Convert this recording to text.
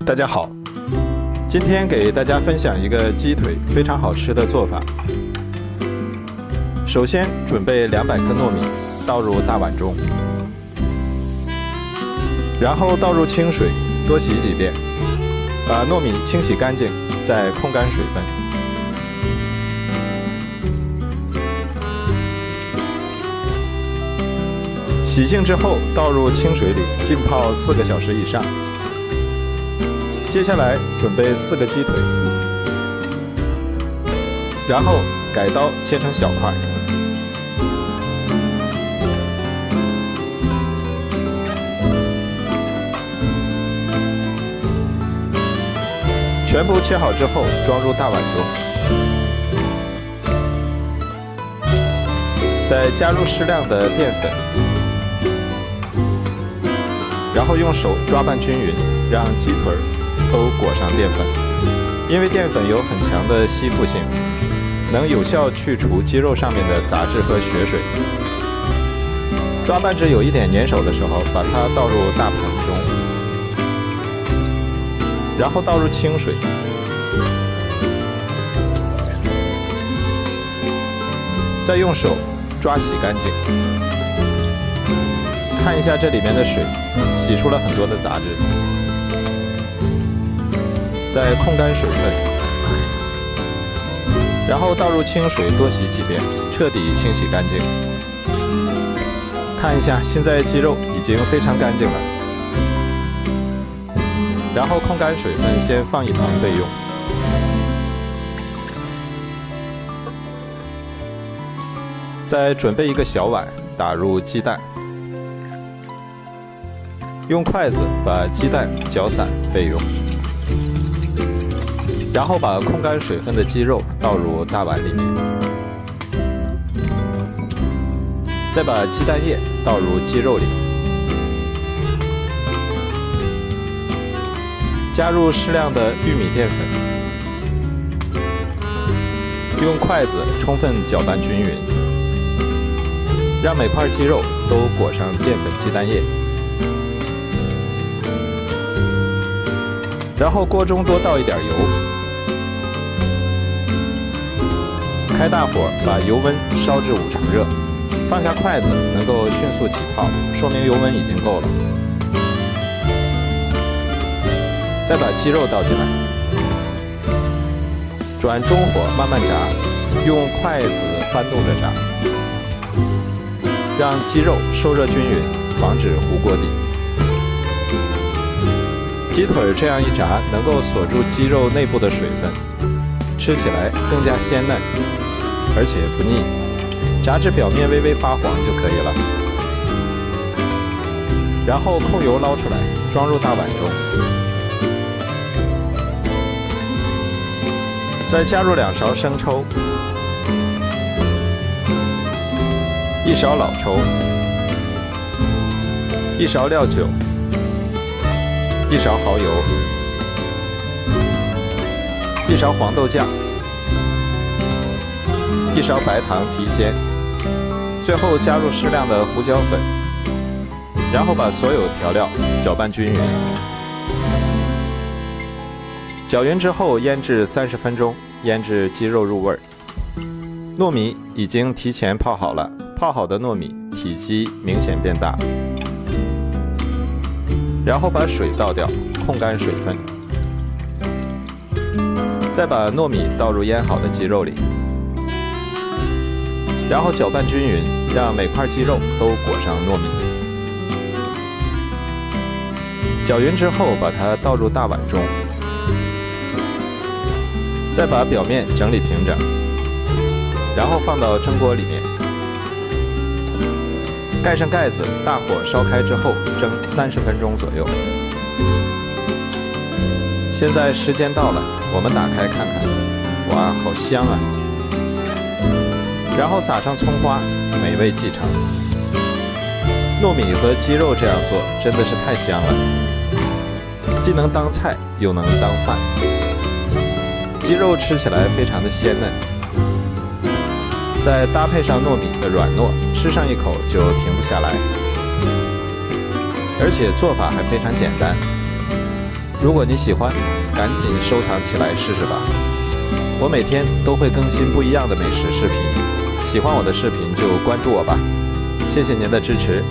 大家好，今天给大家分享一个鸡腿非常好吃的做法。首先准备200克糯米，倒入大碗中，然后倒入清水，多洗几遍，把糯米清洗干净，再控干水分。洗净之后，倒入清水里浸泡4个小时以上。接下来准备4个鸡腿，然后改刀切成小块。全部切好之后，装入大碗中，再加入适量的淀粉，然后用手抓拌均匀，让鸡腿都裹上淀粉。因为淀粉有很强的吸附性，能有效去除鸡肉上面的杂质和血水。抓拌至有一点粘手的时候，把它倒入大盆中，然后倒入清水，再用手抓洗干净。看一下这里面的水，洗出了很多的杂质。再控干水分，然后倒入清水多洗几遍，彻底清洗干净。看一下，现在鸡肉已经非常干净了。然后控干水分，先放一旁备用。再准备一个小碗，打入鸡蛋，用筷子把鸡蛋搅散备用。然后把控干水分的鸡肉倒入大碗里面，再把鸡蛋液倒入鸡肉里，加入适量的玉米淀粉，用筷子充分搅拌均匀，让每块鸡肉都裹上淀粉鸡蛋液。然后锅中多倒一点油，开大火，把油温烧至5成热，放下筷子能够迅速起泡，说明油温已经够了。再把鸡肉倒进来，转中火慢慢炸，用筷子翻动着炸，让鸡肉受热均匀，防止糊锅底。鸡腿这样一炸，能够锁住鸡肉内部的水分，吃起来更加鲜嫩，而且不腻。炸至表面微微发黄就可以了。然后控油捞出来，装入大碗中，再加入2勺生抽，1勺老抽，1勺料酒，1勺蚝油，1勺黄豆酱，1勺白糖提鲜，最后加入适量的胡椒粉，然后把所有调料搅拌均匀。搅匀之后腌制30分钟，腌制鸡肉入味。糯米已经提前泡好了，泡好的糯米体积明显变大。然后把水倒掉，控干水分，再把糯米倒入腌好的鸡肉里，然后搅拌均匀，让每块鸡肉都裹上糯米。搅匀之后，把它倒入大碗中，再把表面整理平整，然后放到蒸锅里面，盖上盖子，大火烧开之后蒸30分钟左右。现在时间到了，我们打开看看，哇，好香啊！然后撒上葱花，美味继承。糯米和鸡肉这样做真的是太香了，既能当菜又能当饭。鸡肉吃起来非常的鲜嫩，再搭配上糯米的软糯，吃上一口就停不下来。而且做法还非常简单，如果你喜欢，赶紧收藏起来试试吧。我每天都会更新不一样的美食视频，喜欢我的视频就关注我吧。谢谢您的支持。